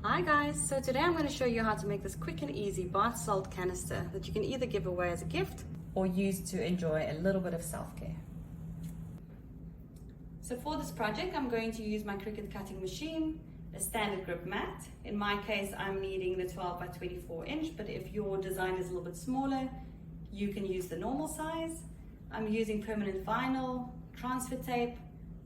Hi guys, so today I'm going to show you how to make this quick and easy bath salt canister that you can either give away as a gift or use to enjoy a little bit of self-care. So for this project I'm going to use my Cricut cutting machine, a standard grip mat. In my case I'm needing the 12 by 24 inch, but if your design is a little bit smaller you can use the normal size. I'm using permanent vinyl, transfer tape,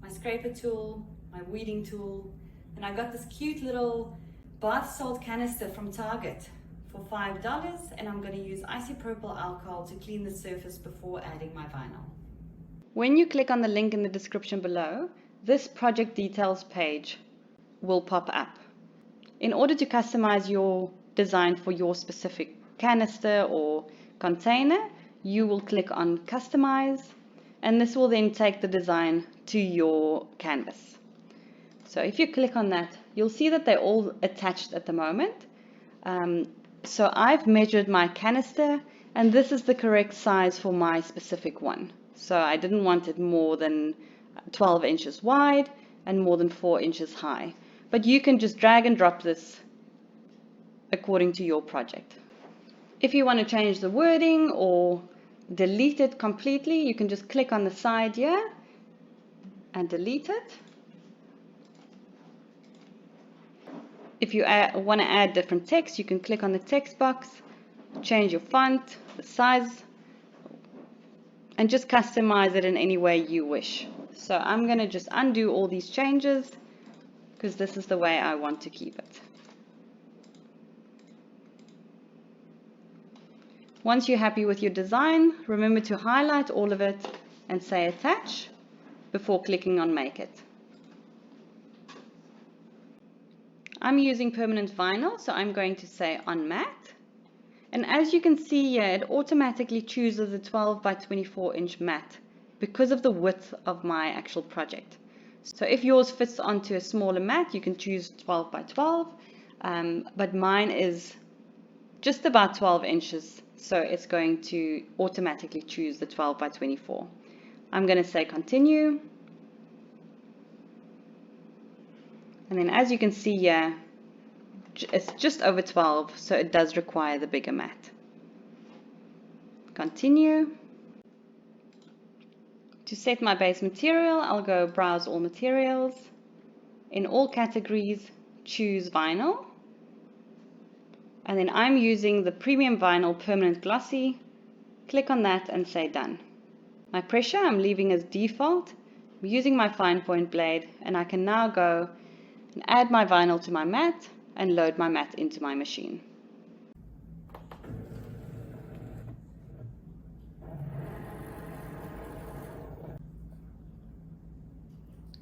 my scraper tool, my weeding tool, and I got this cute little bath salt canister from Target for $5, and I'm going to use isopropyl alcohol to clean the surface before adding my vinyl. When you click on the link in the description below, this project details page will pop up. In order to customize your design for your specific canister or container, you will click on customize, and this will then take the design to your canvas. So if you click on that, you'll see that they're all attached at the moment. So I've measured my canister, and this is the correct size for my specific one. So I didn't want it more than 12 inches wide and more than 4 inches high. But you can just drag and drop this according to your project. If you want to change the wording or delete it completely, you can just click on the side here and delete it. If you want to add different text, you can click on the text box, change your font, the size, and just customize it in any way you wish. So I'm going to just undo all these changes because this is the way I want to keep it. Once you're happy with your design, remember to highlight all of it and say attach before clicking on make it. I'm using permanent vinyl, so I'm going to say on mat. And as you can see here, it automatically chooses a 12 by 24 inch mat because of the width of my actual project. So if yours fits onto a smaller mat, you can choose 12 by 12, but mine is just about 12 inches, so it's going to automatically choose the 12 by 24. I'm going to say continue. And then as you can see here, it's just over 12, so it does require the bigger mat. Continue. To set my base material, I'll go browse all materials. In all categories, choose vinyl. And then I'm using the premium vinyl permanent glossy. Click on that and say done. My pressure I'm leaving as default. I'm using my fine point blade, and I can now go and add my vinyl to my mat and load my mat into my machine.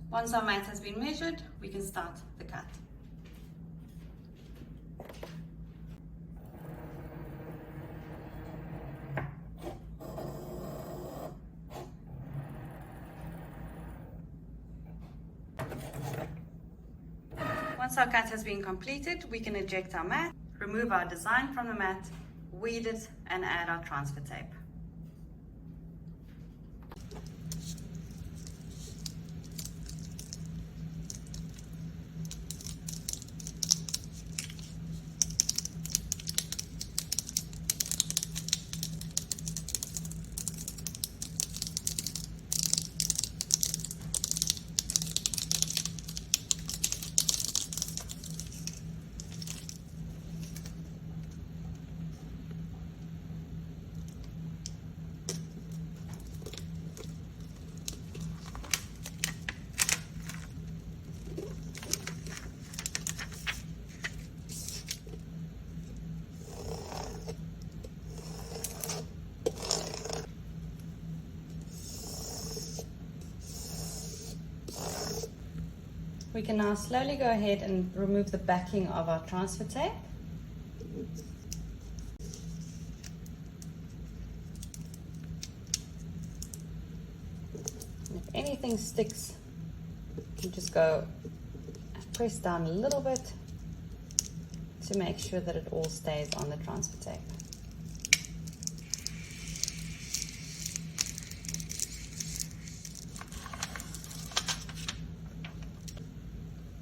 Once our mat has been measured, we can start the cut. Once our cut has been completed, we can eject our mat, remove our design from the mat, weed it, and add our transfer tape. We can now slowly go ahead and remove the backing of our transfer tape. And if anything sticks, you just go and press down a little bit to make sure that it all stays on the transfer tape.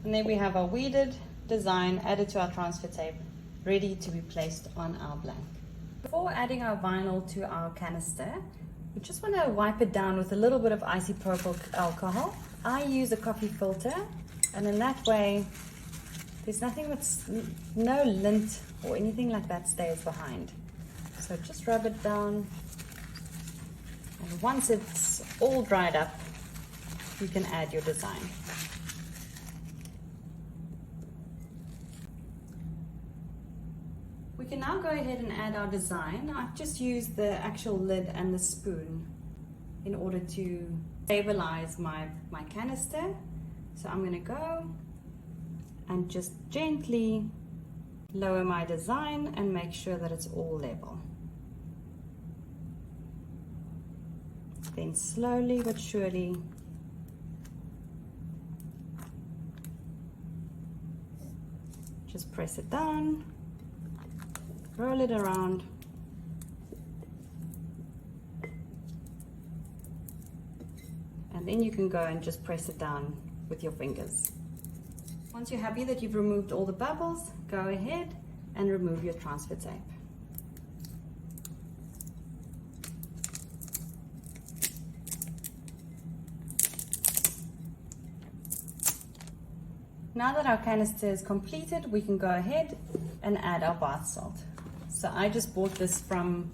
And then we have our weeded design added to our transfer tape, ready to be placed on our blank. Before adding our vinyl to our canister, we just want to wipe it down with a little bit of isopropyl alcohol. I use a coffee filter, and in that way there's nothing that's no lint or anything like that stays behind. So just rub it down, and once it's all dried up, you can add your design. We can now go ahead and add our design. I've just used the actual lid and the spoon in order to stabilize my canister. So I'm going to go and just gently lower my design and make sure that it's all level. Then slowly but surely just press it down, roll it around, and then you can go and just press it down with your fingers. Once you're happy that you've removed all the bubbles, go ahead and remove your transfer tape. Now that our canister is completed, we can go ahead and add our bath salt. So I just bought this from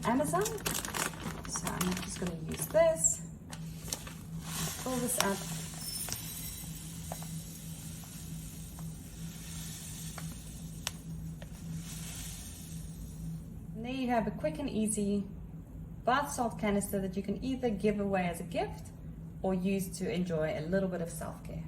Amazon. So I'm just going to use this. Fill this up. And there you have a quick and easy bath salt canister that you can either give away as a gift or use to enjoy a little bit of self-care.